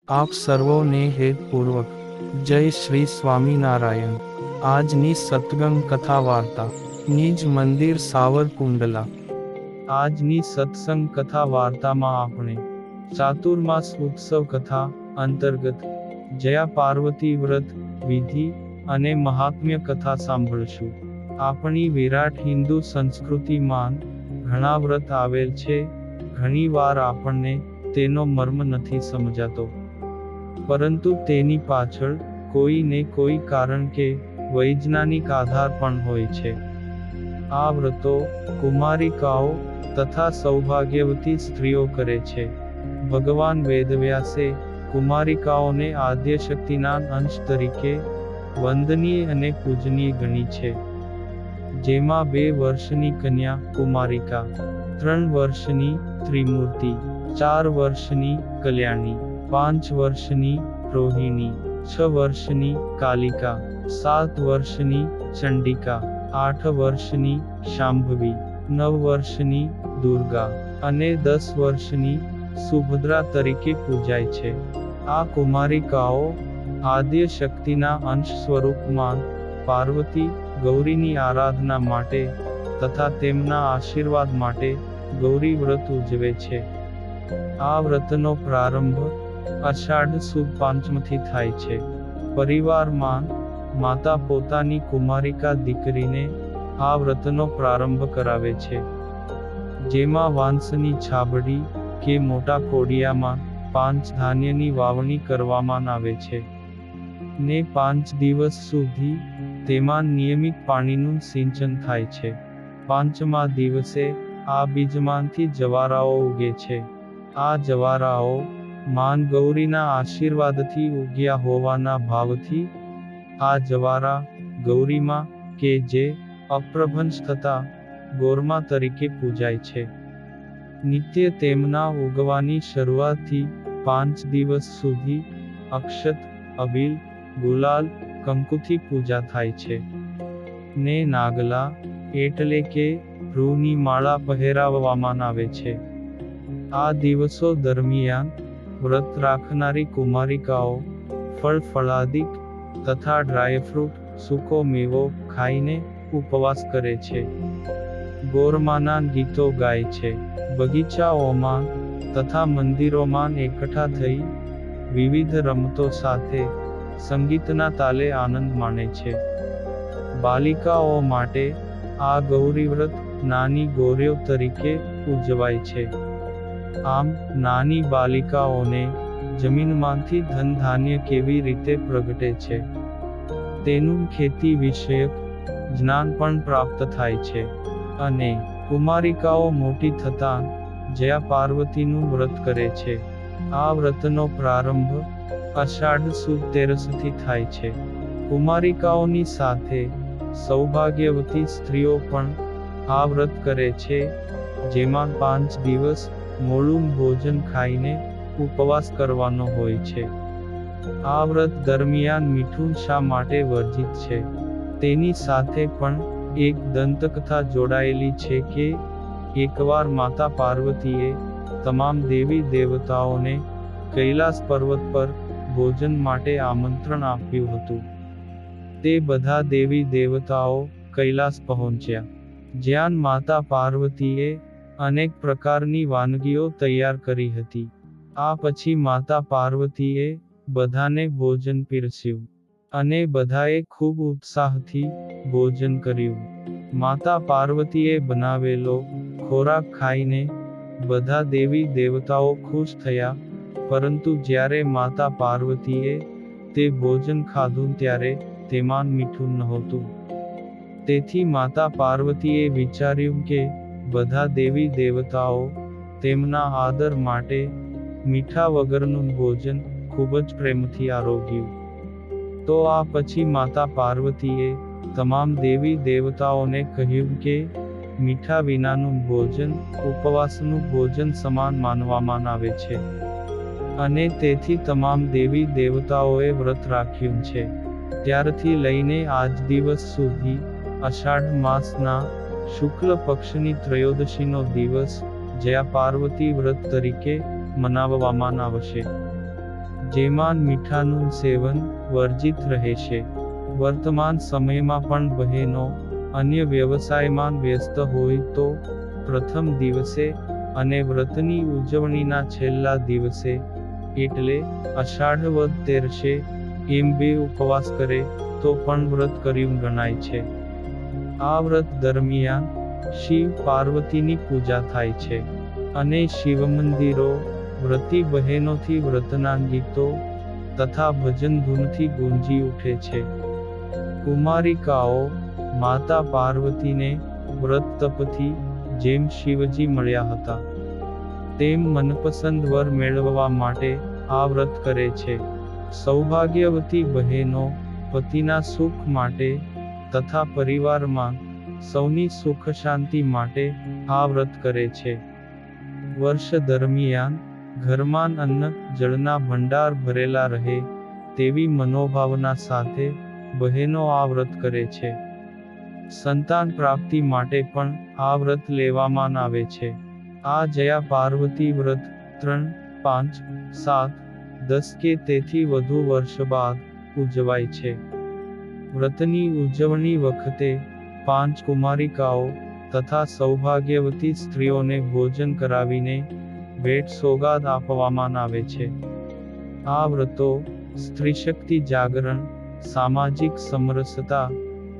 આપ સર્વોને હેતપૂર્વક જય શ્રી સ્વામિનારાયણ। આજની સત્સંગ કથા વાર્તા નિજ મંદિર સાવરકુંડલા। આજની સત્સંગ કથા વાર્તામાં આપણે ચાતુર્માસ ઉત્સવ કથા અંતર્ગત જયા પાર્વતી વ્રત વિધિ અને મહાત્મ્ય કથા સાંભળશું। આપણી વિરાટ હિન્દુ સંસ્કૃતિમાં ઘણા વ્રત આવેલ છે। ઘણી વાર આપણને તેનો મર્મ નથી સમજાતો, પરંતુ તેની પાછળ કોઈ ને કોઈ કારણ કે વૈજ્ઞાનિક આધાર પણ હોય છે। આ વ્રતો કુમારિકાઓ તથા સૌભાગ્યવતી સ્ત્રીઓ કરે છે। ભગવાન વેદવ્યાસે કુમારિકાઓને આદ્યશક્તિના અંશ તરીકે વંદનીય અને પૂજનીય ગણી છે, જેમાં 2 વર્ષની કન્યા કુમારિકા, 3 વર્ષની ત્રિમૂર્તિ, 4 વર્ષની કલ્યાણી, 5 વર્ષની રોહિણી, 6 વર્ષની કાલિકા, 7 વર્ષની ચંડિકા, 8 વર્ષની શાંભવી, 9 વર્ષની દુર્ગા અને 10 વર્ષની સુભદ્રા તરીકે પૂજાય છે। આ કુમારિકાઓ આદ્ય શક્તિના અંશ સ્વરૂપમાં પાર્વતી ગૌરીની આરાધના માટે તથા તેમના આશીર્વાદ માટે ગૌરી વ્રત ઉજવે છે। આ વ્રતનો પ્રારંભ અષાઢ સુદ પાંચમથી થાય છે। પરિવારમાં માતા પોતાની કુમારિકા દીકરીને આ વ્રતનો પ્રારંભ કરાવે છે, જેમાં વાંસની છાબડી કે મોટા કોડિયામાં 5 ધાન્યની વાવણી કરવામાં આવે છે ને 5 દિવસ સુધી તેમાં નિયમિત પાણીનું સિંચન થાય છે। 5મા દિવસે આ બીજમાંથી જવારાઓ ઉગે છે। આ જવારાઓ માન ગૌરીના આશીર્વાદથી ઉગ્યા હોવાના ભાવથી આ જવારા ગૌરીમાં કે જે અપ્રભંશ થતા ગોરમા તરીકે પૂજાય છે। નિત્ય તેમના ઉગવાની શરૂઆતથી 5 દિવસ સુધી અક્ષત, અબીલ, ગુલાલ, કંકુથી પૂજા થાય છે ને નાગલા એટલે કે રૂની માળા પહેરાવવામાં આવે છે। આ દિવસો દરમિયાન વ્રત રાખનારી કુમારિકાઓ ફળ ફળાદિક તથા ડ્રાયફ્રૂટ સૂકો મેવો ખાઈને ઉપવાસ કરે છે, ગોરમાના ગીતો ગાય છે, બગીચાઓમાં તથા મંદિરોમાં એકઠા થઈ વિવિધ રમતો સાથે સંગીતના તાલે આનંદ માણે છે। બાલિકાઓ માટે આ ગૌરી વ્રત નાની ગૌરીઓ તરીકે ઉજવાય છે। આમ નાની બાલિકાઓને જમીનમાંથી ધન ધાન્ય કેવી રીતે પ્રગટે છે તેનું ખેતી વિષયક જ્ઞાન પણ પ્રાપ્ત થાય છે અને કુમારિકાઓ મોટી થતાં જયા પાર્વતીનું વ્રત કરે છે। આ વ્રતનો પ્રારંભ અષાઢ સુદ 13થી થાય છે। કુમારિકાઓની સાથે સૌભાગ્યવતી સ્ત્રીઓ પણ આ વ્રત કરે છે, જેમાં 5 દિવસ મોળું ભોજન ખાઈને ઉપવાસ કરવાનો હોય છે। આ વ્રત દરમિયાન મીઠું શા માટે વર્જિત છે તેની સાથે પણ એક દંતકથા જોડાયેલી છે કે એકવાર માતા પાર્વતીએ તમામ દેવી દેવતાઓને કૈલાસ પર્વત પર ભોજન માટે આમંત્રણ આપ્યું હતું। તે બધા દેવી દેવતાઓ કૈલાસ પહોંચ્યા, જ્યાં માતા પાર્વતીએ અનેક પ્રકારની વાનગીઓ તૈયાર કરી હતી। આ પછી માતા પાર્વતીએ બધાને ભોજન પીરસ્યું અને બધાએ ખૂબ ઉત્સાહથી ભોજન કર્યું। માતા પાર્વતીએ બનાવેલો ખોરાક ખાઈને બધા દેવી દેવતાઓ ખુશ થયા, પરંતુ જ્યારે માતા પાર્વતીએ તે ભોજન ખાધું ત્યારે તેમાં મીઠું નહોતું। તેથી માતા પાર્વતીએ વિચાર્યું કે બધા દેવી દેવતાઓ તેમના આદર માટે મીઠા વગરનું ભોજન ખૂબ જ પ્રેમથી આરોગ્યું। તો આ પછી માતા પાર્વતીએ તમામ દેવી દેવતાઓને કહ્યું કે મીઠા વિનાનું ભોજન ઉપવાસનું ભોજન સમાન માનવામાં આવે છે અને તેથી તમામ દેવી દેવતાઓએ વ્રત રાખ્યું છે। ત્યારથી લઈને આજ દિવસ સુધી અષાઢ માસના શુક્લ પક્ષની ત્રયોદશીનો દિવસ જયા પાર્વતી વ્રત તરીકે મનાવવામાં આવશે। જેમાં મીઠાનું સેવન વર્જિત રહેશે. વર્તમાન સમયમાં પણ બહેનો અન્ય વ્યવસાયમાં વ્યસ્ત હોય તો પ્રથમ દિવસે અને વ્રતની ઉજવણીના છેલ્લા દિવસે એટલે અષાઢ વદ તેરસે એમ 2 ઉપવાસ કરે તો પણ વ્રત કર્યું ગણાય છે. આ વ્રત દરમિયાન શિવ પાર્વતીની પૂજા થાય છે અને શિવ મંદિરો વ્રતી બહેનોથી વ્રતના ગીતો તથા ભજન ધૂનથી ગુંજી ઉઠે છે. કુમારિકાઓ માતા પાર્વતીને વ્રત તપથી જેમ શિવજી મળ્યા હતા તેમ મનપસંદ વર મેળવવા માટે આ વ્રત કરે છે. સૌભાગ્યવતી બહેનો પતિના સુખ માટે તથા પરિવારમાં સૌની સુખ શાંતિ માટે આ વ્રત કરે છે. વર્ષ દરમિયાન ઘરમાં અન્ન જળના ભંડાર ભરેલા રહે તેવી મનોભાવના સાથે બહેનો આ વ્રત કરે છે. સંતાન પ્રાપ્તિ માટે પણ આ વ્રત લેવામાં આવે છે. આ જયા પાર્વતી વ્રત 3, 5, 7, 10 કે તેથી વધુ વર્ષ બાદ ઉજવાય છે. વ્રતની ઉજવણી વખતે 5 કુમારિકાઓ તથા સૌભાગ્યવતી સ્ત્રીઓને ભોજન કરાવીને ભેટ સોગાદ આપવામાં આવે છે. આ વ્રતો સ્ત્રીશક્તિ જાગરણ, સામાજિક સમરસતા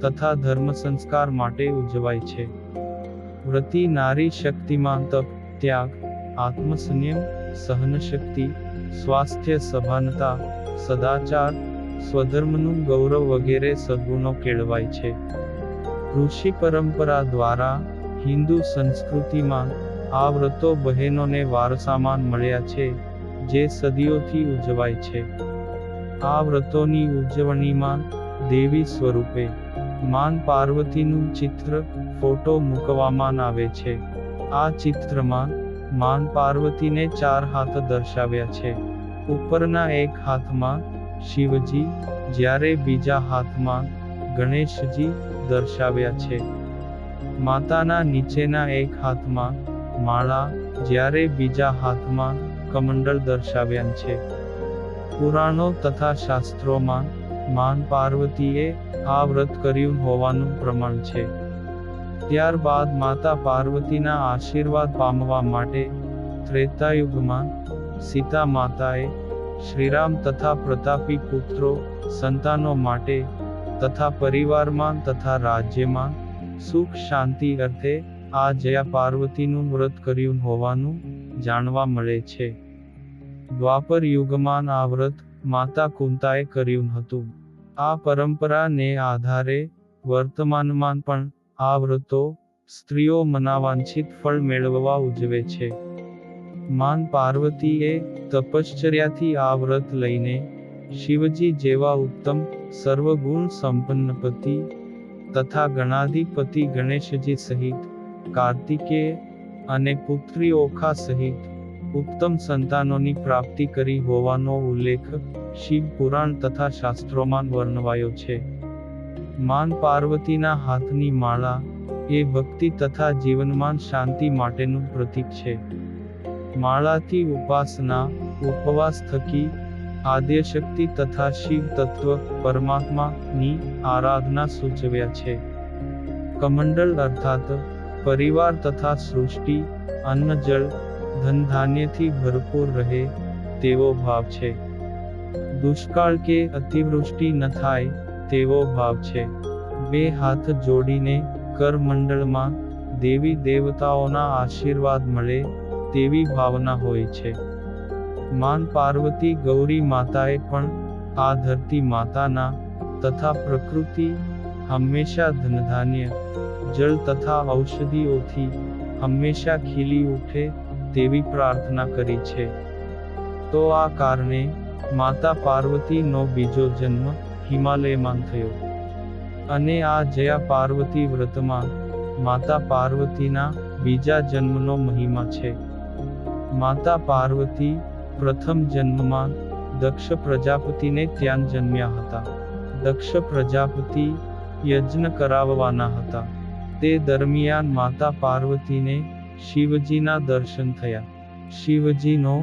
તથા ધર્મ સંસ્કાર માટે ઉજવાય છે. વ્રતી નારી શક્તિમાં તપ, ત્યાગ, આત્મસંયમ, સહનશક્તિ, સ્વાસ્થ્ય સભાનતા, સદાચાર, સ્વધર્મનું ગૌરવ વગેરે સદ્ગુણો કેળવાય છે. ઋષિ પરંપરા દ્વારા હિન્દુ સંસ્કૃતિમાં આ વ્રતો બહેનોને વારસામાં મળ્યા છે જે સદીઓથી ઉજવાય છે. આ વ્રતોની ઉજવણીમાં દેવી સ્વરૂપે માન પાર્વતીનું ચિત્ર ફોટો મૂકવામાં આવે છે. આ ચિત્રમાં માન પાર્વતીને 4 હાથ દર્શાવ્યા છે. ઉપરના એક હાથમાં શિવજી જ્યારે બીજા હાથમાં ગણેશજી દર્શાવ્યા છે. માતાના નીચેના એક હાથમાં માળા જ્યારે બીજા હાથમાં કમંડળ દર્શાવ્યા છે. પુરાણો તથા શાસ્ત્રોમાં માન પાર્વતીએ આ વ્રત કર્યું હોવાનું પ્રમાણ છે. ત્યારબાદ માતા પાર્વતીના આશીર્વાદ પામવા માટે ત્રેતાયુગમાં સીતા માતાએ શ્રીરામ તથા પ્રતાપી પુત્રો સંતાનો માટે તથા પરિવારમાં તથા રાજ્યમાં સુખ શાંતિ અર્થે આ જયા પાર્વતીનું વ્રત કર્યું હોવાનું જાણવા મળે છે. દ્વાપર યુગમાં આ વ્રત માતા કુંતાએ કર્યું હતું. આ પરંપરાને આધારે વર્તમાનમાં પણ આ વ્રતો સ્ત્રીઓ મનાવાંછિત ફળ મેળવવા ઉજવે છે. માન પાર્વતીએ તપશ્ચર્યાથી આ વ્રત લઈને શિવજી જેવા ઉત્તમ સર્વગુણ સંપન્ન પતિ તથા ગણાધિપતિ ગણેશજી સહિત કાર્તિકેય અને પુત્રી ઓખા સહિત ઉત્તમ સંતાનોની પ્રાપ્તિ કરી હોવાનો ઉલ્લેખ શિવ પુરાણ તથા શાસ્ત્રોમાં વર્ણવાયો છે. માન પાર્વતીના હાથની માળા એ ભક્તિ તથા જીવનમાં શાંતિ માટેનું પ્રતીક છે. માળાથી ઉપાસના, ઉપવાસ થકી આદ્યશક્તિ તથા શિવ તત્વ પરમાત્માની આરાધના સૂચવ્યા છે. કમંડળ અર્થાત પરિવાર તથા સૃષ્ટિ અન્ન જળ ધન ધાન્યથી ભરપૂર રહે તેવો ભાવ છે. દુષ્કાળ કે અતિવૃષ્ટિ ન થાય તેવો ભાવ છે. 2 હાથ જોડીને કરમંડળમાં દેવી દેવતાઓના આશીર્વાદ મળે તેવી ભાવના હોય છે. માન પાર્વતી ગૌરી માતાએ પણ આ ધરતી માતાના તથા પ્રકૃતિ હંમેશા ધનધાન્ય જળ તથા ઔષધિઓથી હંમેશા ખીલી ઉઠે તેવી પ્રાર્થના કરી છે. તો આ કારણે માતા પાર્વતીનો બીજો જન્મ હિમાલયમાં થયો. અને આ જયા પાર્વતી વ્રતમાં માતા પાર્વતીના બીજા જન્મનો મહિમા છે. માતા પાર્વતી પ્રથમ જન્મમાં દક્ષ પ્રજાપતિને ત્યાં જન્મ્યા હતા. દક્ષ પ્રજાપતિ યજ્ઞ કરાવવાના હતા. તે દરમિયાન માતા પાર્વતીને શિવજીના દર્શન થયા. શિવજીનો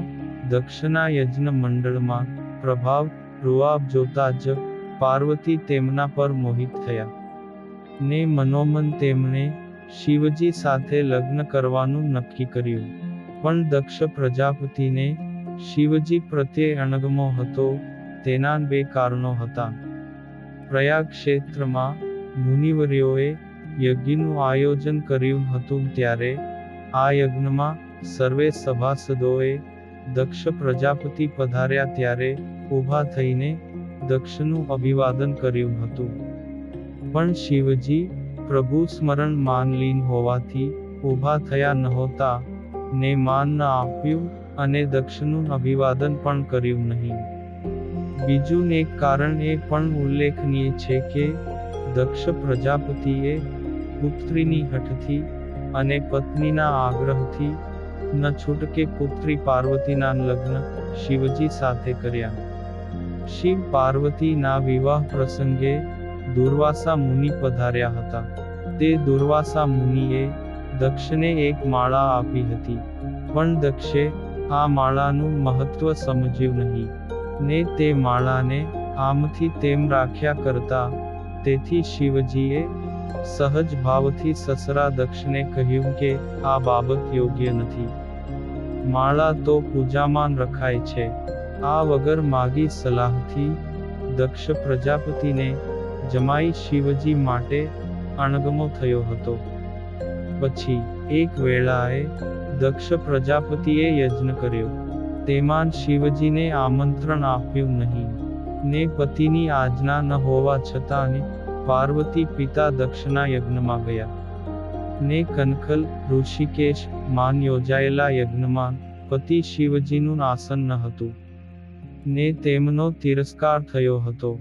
દક્ષના યજ્ઞ મંડળમાં પ્રભાવ રૂઆબ જોતા જ પાર્વતી તેમના પર મોહિત થયા ને મનોમન તેમણે શિવજી સાથે લગ્ન કરવાનું નક્કી કર્યું. પણ દક્ષ પ્રજાપતિને શિવજી પ્રત્યે અણગમો હતો. તેના 2 કારણો હતા. પ્રયાગ ક્ષેત્રમાં મુનિવર્યોએ યજ્ઞનું આયોજન કર્યું હતું ત્યારે આ યજ્ઞમાં સર્વે સભાસદોએ દક્ષ પ્રજાપતિ પધાર્યા ત્યારે ઊભા થઈને દક્ષનું અભિવાદન કર્યું હતું. પણ શિવજી પ્રભુ સ્મરણ માન લીન હોવાથી ઊભા થયા નહોતા ને માન ન આપ્યું અને દક્ષનું અભિવાદન પણ કર્યું નહીં. બીજું એક કારણ એ પણ ઉલ્લેખનીય છે કે દક્ષ પ્રજાપતિએ પુત્રીની હઠથી અને પત્નીના આગ્રહથી ન છૂટકે પુત્રી પાર્વતીના લગ્ન શિવજી સાથે કર્યા. શિવ પાર્વતીના વિવાહ પ્રસંગે દુર્વાસા મુનિ પધાર્યા હતા. તે દુર્વાસા મુનિએ દક્ષને એક માળા આપી હતી. પણ દક્ષે આ માળાનું મહત્વ સમજ્યું નહીં ને તે માળાને આમથી તેમ રાખ્યા કરતા. તેથી શિવજીએ સહજ ભાવથી સસરા દક્ષને કહ્યું કે આ બાબત યોગ્ય નથી. માળા તો પૂજામાં રખાય છે. આ વગર માગી સલાહથી દક્ષ પ્રજાપતિને જમાઈ શિવજી માટે અણગમો થયો હતો. પછી એક વેળાએ દક્ષ પ્રજાપતિએ યજ્ઞ કર્યો. તેમાં શિવજીને આમંત્રણ આપ્યું નહીં ને પતિની આજ્ઞા ન હોવા છતાં પાર્વતી પિતા દક્ષના યજ્ઞમાં ગયા ને કનખલ ઋષિકેશ માન યોજાયેલા યજ્ઞમાં પતિ શિવજીનું આસન ન હતું ને તેમનો તિરસ્કાર થયો હતો.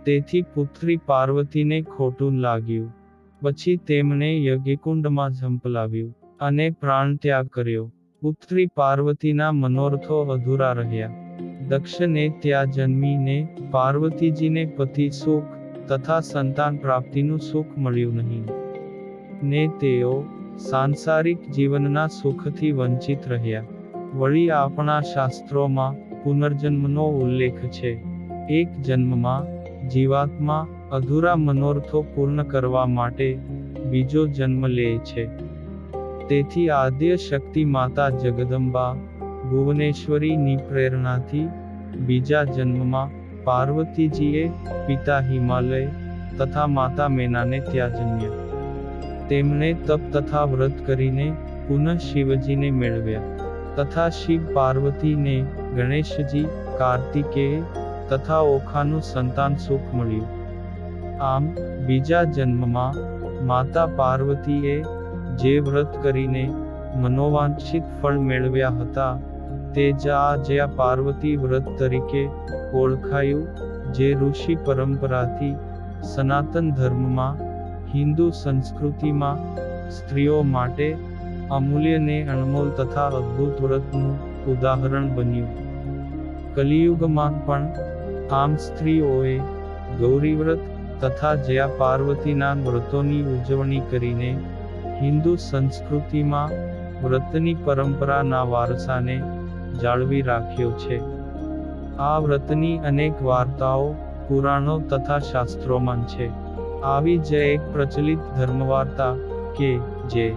તેથી પુત્રી પાર્વતીને ખોટું લાગ્યું. પછી તેમણે યજ્ઞકુંડમાં ઝંપલાવ્યું અને પ્રાણત્યાગ કર્યો. પુત્રી પાર્વતીના મનોરથો અધૂરા રહ્યા. દક્ષને ત્યાં જન્મીને પાર્વતીજીને પતિ સુખ તથા સંતાન પ્રાપ્તિનું સુખ મળ્યું નહીં ને તેઓ સાંસારિક જીવનના સુખથી વંચિત રહ્યા. વળી આપણા શાસ્ત્રોમાં પુનર્જન્મનો ઉલ્લેખ છે. એક જન્મમાં જીવાત્મા અધૂરા મનોરથો પૂર્ણ કરવા માટે બીજો જન્મ લે છે. તેથી આદ્ય શક્તિ માતા જગદંબા ભુવનેશ્વરીની પ્રેરણાથી બીજા જન્મમાં પાર્વતીજીએ પિતા હિમાલય તથા માતા મેનાને ત્યાં જન્મ્યા. તેમણે તપ તથા વ્રત કરીને પુનઃ શિવજીને મેળવ્યા તથા શિવ પાર્વતીને ગણેશજી કાર્તિકેય તથા ઓખાનું સંતાન સુખ મળ્યું. આમ બીજા જન્મમાં માતા પાર્વતીએ જે વ્રત કરીને મનોવાંછિત ફળ મેળવ્યા હતા તે જ આ જ્યાં પાર્વતી વ્રત તરીકે ઓળખાયું, જે ઋષિ પરંપરાથી સનાતન ધર્મમાં હિન્દુ સંસ્કૃતિમાં સ્ત્રીઓ માટે અમૂલ્ય ને અણમોલ તથા અદ્ભુત વ્રતનું ઉદાહરણ બન્યું. કલિયુગમાં પણ આમ સ્ત્રીઓએ ગૌરી વ્રત તથા જયા પાર્વતીના વ્રતોની ઉજવણી કરીને હિન્દુ સંસ્કૃતિમાં વ્રતની પરંપરાના વારસાને જાળવી રાખ્યો છે. આ વ્રતની અનેક વાર્તાઓ પુરાણો તથા શાસ્ત્રોમાં છે. આવી જ એક પ્રચલિત ધર્મવાર્તા કે જે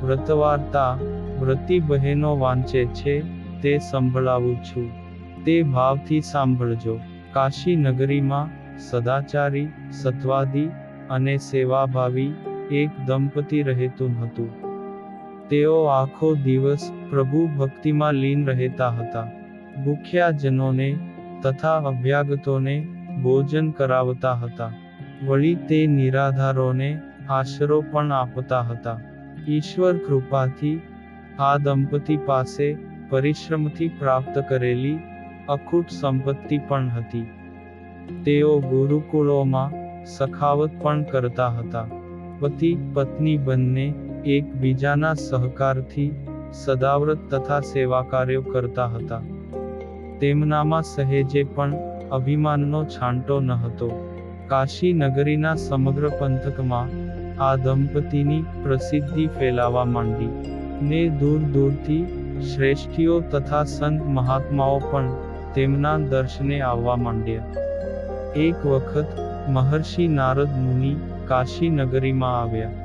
વ્રતવાર્તા વ્રતી બહેનો વાંચે છે તે સંભળાવું છું. તે ભાવથી સાંભળજો. કાશી નગરીમાં સદાચારી, સત્વાદી અને સેવાભાવી એક દંપતી રહેતું હતું. તેઓ આખો દિવસ પ્રભુ ભક્તિમાં લીન રહેતા હતા. ભૂખ્યા જનોને તથા અભ્યાગતોને ભોજન કરાવતા હતા. વળી તે નિરાધારોને આશરો પણ આપતા હતા. ઈશ્વર કૃપાથી આ દંપતી પાસે પરિશ્રમથી પ્રાપ્ત કરેલી અખૂટ સંપત્તિ પણ હતી. તેઓ ગુરુકુળોમાં સખાવત પણ કરતા હતા. પતિ પત્ની બંને એકબીજાના સહકારથી સદાવ્રત તથા સેવા કાર્યો કરતા હતા. તેમનામાં સહેજે પણ અભિમાનનો છાંટો ન હતો. કાશી નગરીના સમગ્ર પંથકમાં આ દંપતીની પ્રસિદ્ધિ ફેલાવા માંડી ને દૂર દૂરથી શ્રેષ્ઠીઓ તથા સંત મહાત્માઓ પણ તેમના દર્શને આવવા માંડ્યા. એક વખત મહર્ષિ નારદ મુનિ કાશી નગરીમાં આવ્યા.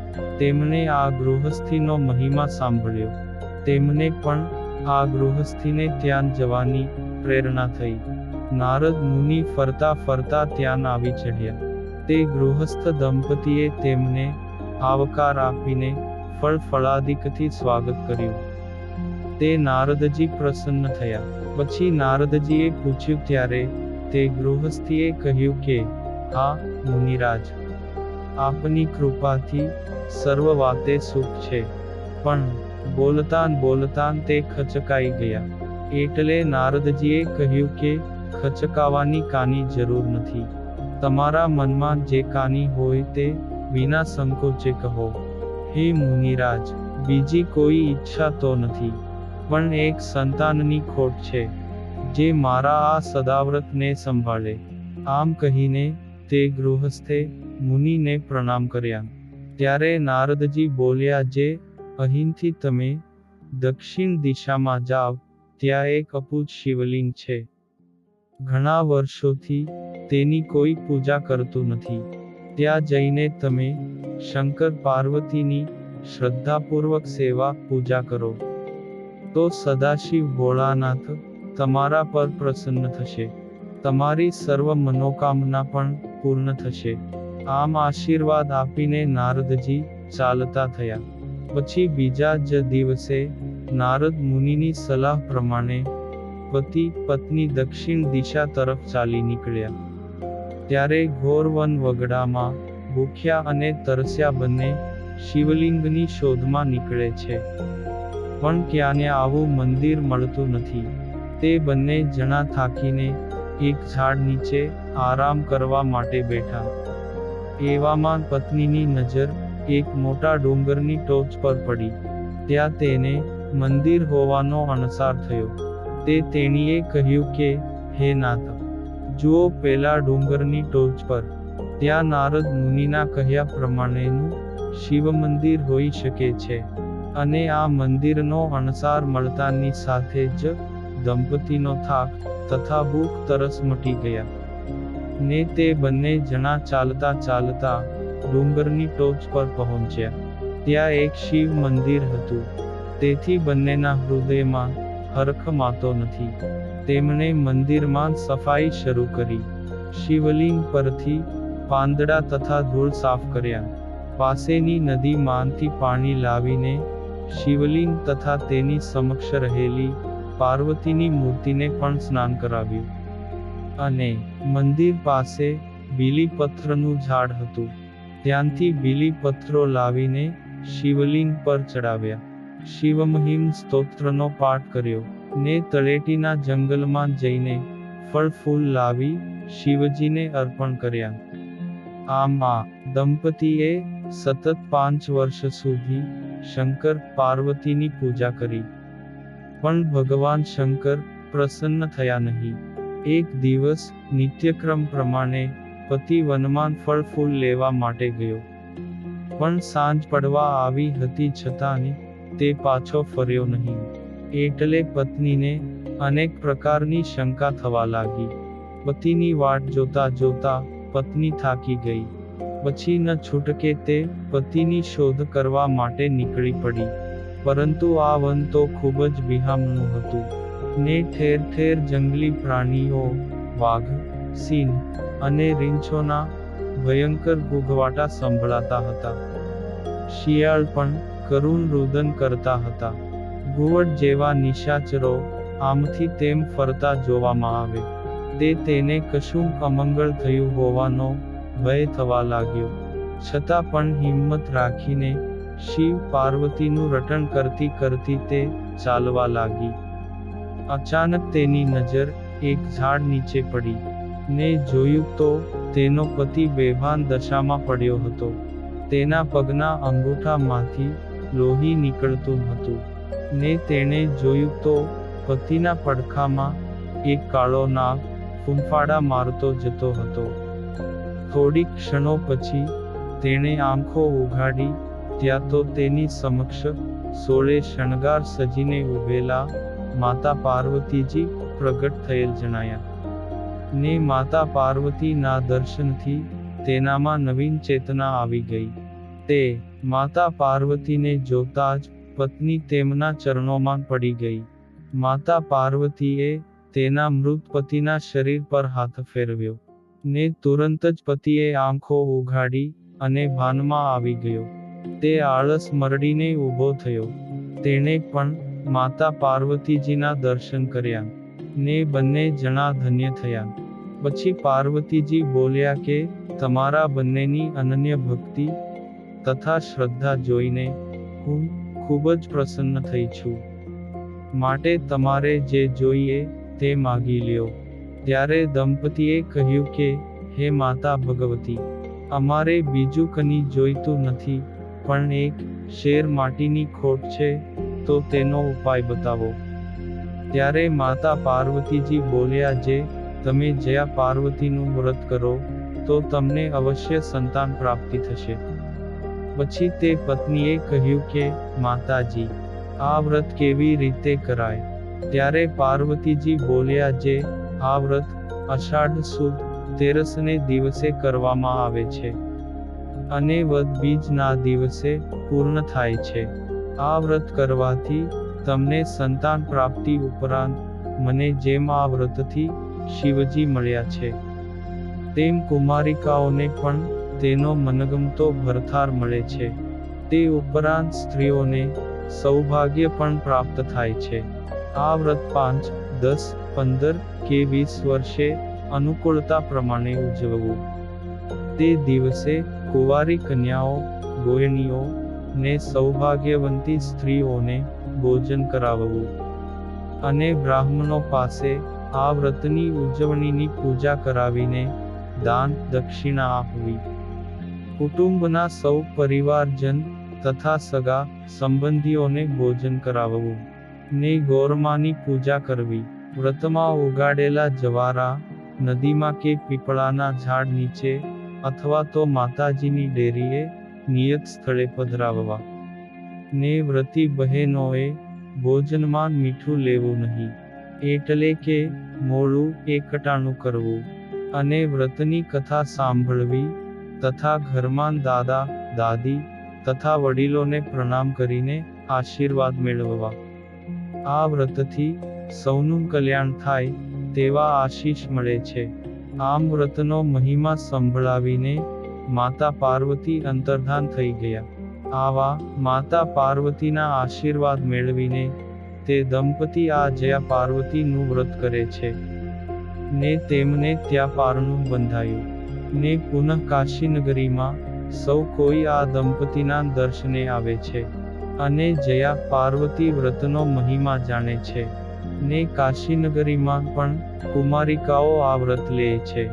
તેમણે આ ગૃહસ્થીનો મહિમા સાંભળ્યો. તેમને પણ આ ગૃહસ્થીને ત્યાં જવાની પ્રેરણા થઈ. નારદ મુનિ ફરતા ફરતા ત્યાં આવી ચઢ્યા. તે ગૃહસ્થ દંપતીએ તેમને આવકાર આપીને ફળાદિકથી સ્વાગત કર્યું. તે નારદજી પ્રસન્ન થયા. પછી નારદજીએ પૂછ્યું ત્યારે તે ગૃહસ્થીએ કહ્યું કે, હા મુનિરાજ, આપની કૃપાથી સર્વ વાતે સુખ છે. પણ બોલતાન તે ખચકાઈ ગયા. એટલે નારદજીએ કહ્યું કે ખચકાવાની કાની જરૂર નથી. તમારા મનમાં જે કાની હોય તે વિના સંકોચે કહો. હે મુનિરાજ, બીજી કોઈ ઈચ્છા તો નથી, પણ એક સંતાનની ખોટ છે, જે મારા આ સદાવ્રતને સંભાળે. આમ કહીને તે ગૃહસ્થે મુનિને પ્રણામ કર્યા. ત્યારે નારદજી બોલ્યા, જે અહીંથી તમે દક્ષિણ દિશામાં જાવ ત્યાં એક અપૂજ શિવલિંગ છે. ઘણા વર્ષોથી તેની કોઈ પૂજા કરતું નથી. ત્યાં જઈને તમે શંકર પાર્વતીની શ્રદ્ધાપૂર્વક સેવા પૂજા કરો, તો સદાશિવ ભોળાનાથ તમારા પર પ્રસન્ન થશે. તમારી સર્વ મનોકામના પણ પૂર્ણ થશે. આમ આશીર્વાદ આપીને નારદજી ચાલતા થયા. પછી બીજા જ દિવસે નારદ મુનિની સલાહ પ્રમાણે પતિ પત્ની દક્ષિણ દિશા તરફ ચાલી નીકળ્યા. ત્યારે ઘોર વન વગડામાં ભૂખ્યા અને તરસ્યા બંને શિવલિંગની શોધમાં નીકળે છે. પણ ક્યાંને આવું મંદિર મળતું નથી. તે બંને જણા થાકીને એક ઝાડ નીચે આરામ કરવા માટે બેઠા. એવામાં પત્નીની નજર એક મોટા ડુંગરની ટોચ પર પડી. ત્યાં તેને મંદિર હોવાનો અણસાર થયો. તે તેણીએ કહ્યું કે, હે નાથ, જુઓ પેલા ડુંગરની ટોચ પર. ત્યાં નારદ મુનિના કહ્યા પ્રમાણેનું શિવ મંદિર હોઈ શકે છે. અને આ મંદિરનો અણસાર મળતાની સાથે જ દંપતીનો થાક તથા ભૂખ તરસ મટી ગયા. ને તે બંને જણા ચાલતા ચાલતા ડુંગરની ટોચ પર પહોંચ્યા. ત્યાં એક શિવ મંદિર હતું. તેથી બંનેના હૃદયમાં હરખ માતો નથી. તેમણે મંદિરમાં સફાઈ શરૂ કરી. શિવલિંગ પરથી પાંદડા તથા ધૂળ સાફ કર્યા. પાસેની નદીમાંથી પાણી લાવીને શિવલિંગ તથા તેની સમક્ષ રહેલી પાર્વતીની મૂર્તિને પણ સ્નાન કરાવ્યું. અને મંદિર પાસે બીલીપત્રનું ઝાડ હતું. ત્યાંથી બીલીપત્રો લાવીને શિવલિંગ પર ચડાવ્યા. શિવમહિમ સ્તોત્રનો પાઠ કર્યો. ને તળેટીના જંગલમાં જઈને ફળ ફૂલ લાવી શિવજીને અર્પણ કર્યા. આમ આ દંપતીએ સતત 5 વર્ષ સુધી શંકર પાર્વતીની પૂજા કરી. પણ ભગવાન શંકર પ્રસન્ન થયા નહીં. એક દિવસ નિત્યક્રમ પ્રમાણે પતિ વનમાં ફળ ફૂલ લેવા માટે ગયો. પણ સાંજ પડવા આવી હતી છતાં તે પાછો ફર્યો નહીં. એટલે પત્નીને અનેક પ્રકારની શંકા થવા લાગી. પતિની વાટ જોતા જોતા પત્ની થાકી ગઈ. પછી ન છૂટકે તે પતિની શોધ કરવા માટે નીકળી પડી. પરંતુ આ વન તો ખૂબ જ બિહામણું હતું. ને ઠેર ઠેર જંગલી પ્રાણીઓ, વાઘ, સિંહ અને રીંછોના ભયંકર ઘૂઘવાટા સંભળાતા હતા. શિયાળ પણ કરુણ રુદન કરતા હતા. ઘુવડ જેવા નિશાચરો આમથી તેમ ફરતા જોવામાં આવે. તેને કશું અમંગળ થયું હોવાનો ભય થવા લાગ્યો. છતાં પણ હિંમત રાખીને શિવ પાર્વતીનું રટણ કરતી કરતી તે ચાલવા લાગી. અચાનક તેની નજર એક ઝાડ નીચે પડી. ને જોયું તો તેનો પતિ બેભાન દશામાં પડ્યો હતો. તેના પગના અંગૂઠામાંથી લોહી નીકળતું હતું. ને તેણે જોયું તો પતિના પડખામાં એક કાળો નાગ ફૂંફાડા મારતો જતો હતો. થોડીક ક્ષણો પછી તેણે આંખો ઉઘાડી. ત્યાં તો તેની સમક્ષ સોળે શણગાર સજીને ઊભેલા માતા પાર્વતીજી પ્રગટ થયેલ જણાયા. ને માતા પાર્વતીના દર્શનથી તેનામાં નવીન ચેતના આવી ગઈ. તે માતા પાર્વતીને જોતા જ પત્ની તેમના ચરણોમાં પડી ગઈ. માતા પાર્વતીએ તેના મૃત પતિના શરીર પર હાથ ફેરવ્યો, ને તુરંત જ પતિએ આંખો ઉઘાડી અને ભાનમાં આવી ગયો. તે આળસ મરડીને ઊભો થયો. તેણે પણ માતા પાર્વતીજીના દર્શન કર્યા, ને બંને જણા ધન્ય થયા. પછી પાર્વતીજી બોલ્યા કે તમારા બંનેની અનન્ય ભક્તિ તથા શ્રદ્ધા જોઈને હું ખૂબ જ પ્રસન્ન થઈ છું. માટે તમારે જે જોઈએ તે માગી લ્યો. ત્યારે દંપતીએ કહ્યું કે હે માતા ભગવતી, અમારે બીજું કંઈ જોઈતું નથી, પણ એક શેર માટીની ખોટ છે, તો તેનો ઉપાય બતાવો. ત્યારે માતા પાર્વતીજી બોલ્યા, જે તમે જયા પાર્વતીનું વ્રત કરો તો તમને અવશ્ય સંતાન પ્રાપ્તિ થશે. પછી તે પત્નીએ કહ્યું કે માતાજી, આ વ્રત કેવી રીતે કરાય? ત્યારે પાર્વતીજી બોલ્યા, જે આ વ્રત અષાઢ સુદ 13ને દિવસે કરવામાં આવે છે અને વદ બીજના દિવસે પૂર્ણ થાય છે. આ વ્રત કરવાથી તમને સંતાન પ્રાપ્તિ ઉપરાંત મને જેમ આ વ્રતથી શિવજી મળ્યા છે, તેમ કુમારિકાઓને પણ તેનો મનગમતો ભરથાર મળે છે. તે ઉપરાંત સ્ત્રીઓને સૌભાગ્ય પણ પ્રાપ્ત થાય છે. આ વ્રત 5, 10, 15 કે 20 વર્ષે અનુકૂળતા પ્રમાણે ઉજવવું. તે દિવસે કુંવારી કન્યાઓ, ગોયણીઓ ને સૌભાગ્યવંતી સ્ત્રીઓને ભોજન કરાવવું અને બ્રાહ્મણો પાસે આ વ્રતની ઉજવણીની પૂજા કરાવીને દાન દક્ષિણા આપવી. કુટુંબના સૌ પરિવારજન તથા સગા સંબંધીઓને ભોજન કરાવવું ને ગોરમાની પૂજા કરવી. વ્રતમાં ઉગાડેલા જવારા નદીમાં કે પીપળાના ઝાડ નીચે અથવા તો માતાજીની ડેરીએ નિયત સ્થળે પધરાવવા. ને વ્રતી બહેનોએ ભોજનમાં મીઠું લેવું નહીં, એટલે કે મોળું એકટાણું કરવું અને વ્રતની કથા સાંભળવી તથા ઘરમાં દાદા દાદી તથા વડીલોને પ્રણામ કરીને આશીર્વાદ મેળવવા. આ વ્રતથી સૌનું કલ્યાણ થાય તેવા આશીષ મળે છે. આમ વ્રતનો મહિમા સંભળાવીને માતા પાર્વતી અંતર્ધાન થઈ ગયા. આવા માતા પાર્વતીના આશીર્વાદ મેળવીને તે દંપતી આ જયા પાર્વતીનું વ્રત કરે છે. ને તેમને ત્યાં પારણું બંધાયું. ને પુનઃ કાશીનગરીમાં સૌ કોઈ આ દંપતીના દર્શને આવે છે અને જયા પાર્વતી વ્રતનો મહિમા જાણે છે. ને કાશીનગરીમાં પણ કુમારિકાઓ આ વ્રત લે છે.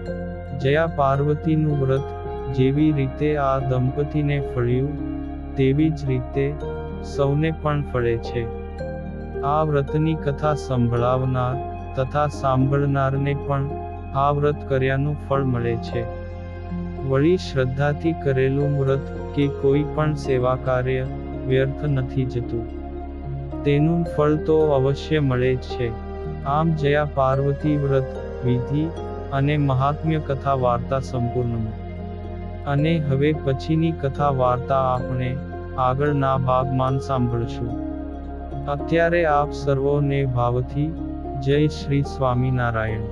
જયા પાર્વતીનું વ્રત જેવી રીતે આ દંપતીને ફળ્યું તેવી જ રીતે સૌને પણ ફળે છે. આ વ્રતની કથા સંભળાવનાર તથા સાંભળનારને પણ આ વ્રત કર્યાનું ફળ મળે છે. વળી શ્રદ્ધાથી કરેલું વ્રત કે કોઈ પણ સેવા કાર્ય વ્યર્થ નથી જતું. તેનું ફળ તો અવશ્ય મળે જ છે. આમ જયા પાર્વતી વ્રત વિધિ અને મહાત્મ્ય કથા વાર્તા સંપૂર્ણ. અને હવે પછીની કથા વાર્તા આપણે આગળના ભાગમાં સાંભળશું. અત્યારે આપ સર્વોને ભાવથી જય શ્રી સ્વામિનારાયણ.